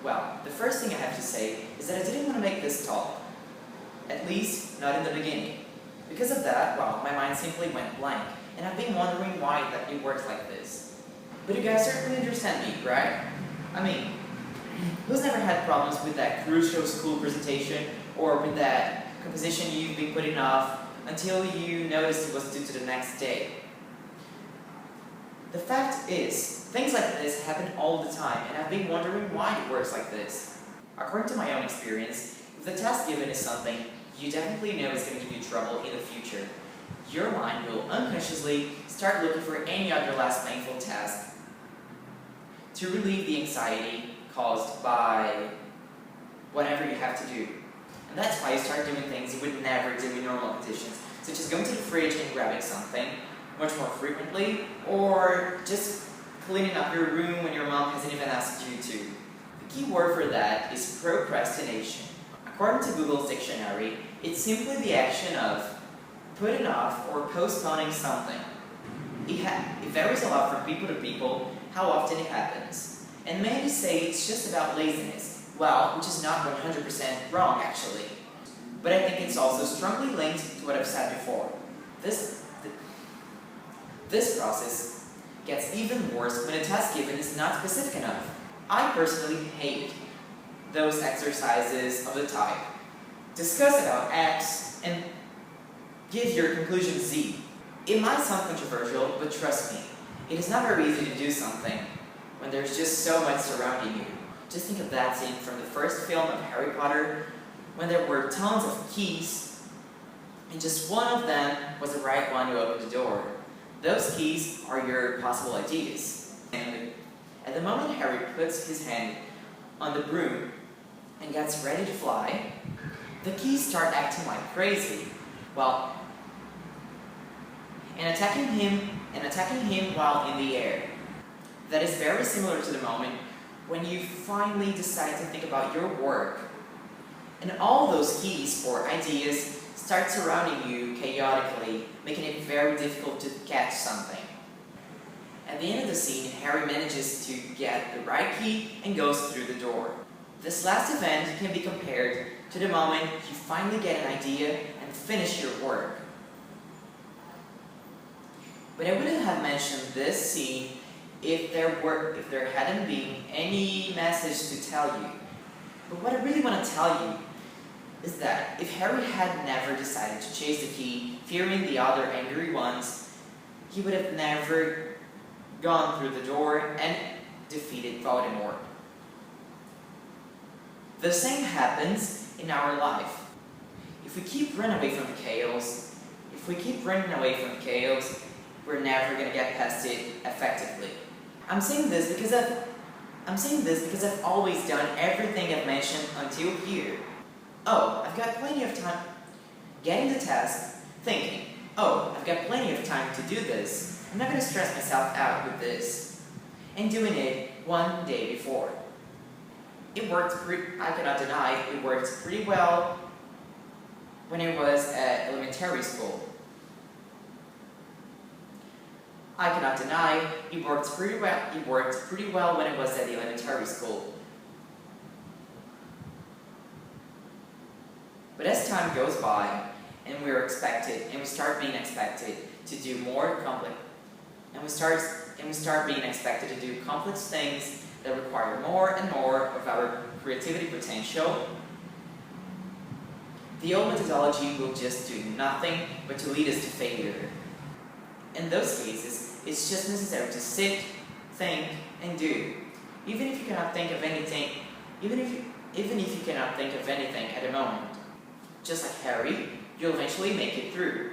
Well, the first thing I have to say is that I didn't want to make this talk. At least, not in the beginning. Because of that, well, my mind simply went blank, and I've been wondering why that it works like this. But you guys certainly understand me, right? I mean, who's never had problems with that crucial school presentation, or with that composition you've been putting off until you noticed it was due to the next day? The fact is, things like this happen all the time, and I've been wondering why it works like this. According to my own experience, if the task given is something you definitely know is going to give you trouble in the future, your mind will unconsciously start looking for any other less painful task to relieve the anxiety caused by whatever you have to do. And that's why you start doing things you would never do in normal conditions, such as going to the fridge and grabbing something much more frequently, or just cleaning up your room when your mom hasn't even asked you to. The key word for that is procrastination. According to Google's dictionary, it's simply the action of putting off or postponing something. It varies a lot from people to people how often it happens. And many say it's just about laziness, well, which is not 100% wrong actually. But I think it's also strongly linked to what I've said before. This process gets even worse when a task given is not specific enough. I personally hate those exercises of the type: discuss about X and give your conclusion Z. It might sound controversial, but trust me, it is not very easy to do something when there's just so much surrounding you. Just think of that scene from the first film of Harry Potter, when there were tons of keys, and just one of them was the right one to open the door. Those keys are your possible ideas. And at the moment Harry puts his hand on the broom and gets ready to fly, the keys start acting like crazy, and attacking him while in the air. That is very similar to the moment when you finally decide to think about your work, and all those keys or ideas start surrounding you chaotically, making it very difficult to catch something. At the end of the scene, Harry manages to get the right key and goes through the door. This last event can be compared to the moment you finally get an idea and finish your work. But I wouldn't have mentioned this scene if there hadn't been any message to tell you. But what I really want to tell you is that if Harry had never decided to chase the key, fearing the other angry ones, he would have never gone through the door and defeated Voldemort. The same happens in our life. If we keep running away from the chaos, we're never going to get past it effectively. I'm saying this because I've always done everything I've mentioned until here. Oh, I've got plenty of time getting the task, thinking, oh, I've got plenty of time to do this. I'm not going to stress myself out with this. And doing it one day before. I cannot deny, it worked pretty well when I was at elementary school. I cannot deny, it worked pretty well when I was at the elementary school. But as time goes by, and we start being expected to do more complex, and we start being expected to do complex things that require more and more of our creativity potential, the old methodology will just do nothing but to lead us to failure. In those cases, it's just necessary to sit, think, and do. Even if you cannot think of anything at the moment. Just like Harry, you'll eventually make it through.